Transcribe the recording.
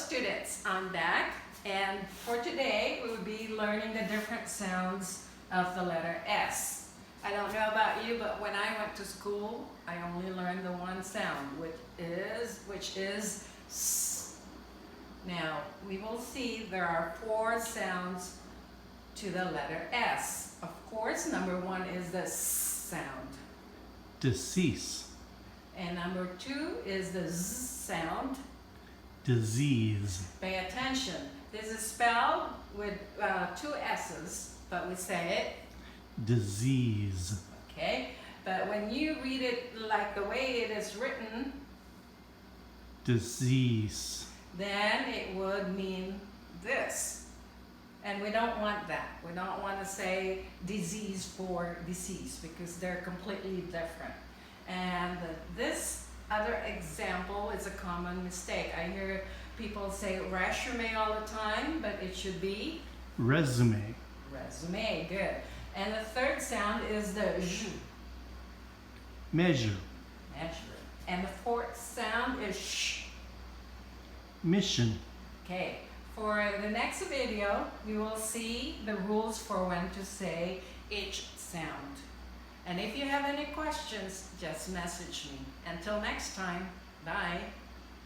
students, I'm back, and for today we will be learning the different sounds of the letter S. I don't know about you, but when I went to school, I only learned the one sound, which is S. Now, we will see there are 4 sounds to the letter S. Of course, number 1 is the S sound. Decease. And number 2 is the Z sound. Disease. Pay attention. This is spelled with 2 S's, but we say it Disease. okay. But when you read it like the way it is written, Disease. then it would mean this. And we don't want that. We don't want to say disease for disease because they're completely different. And this other example is a common mistake. I hear people say resume all the time, but it should be Resume. resume. Good. And the third sound is the j, Measure. measure. And the fourth sound is sh. Mission. Okay. For the next video, we will see the rules for when to say each sound. And if you have any questions, just message me. Until next time, bye.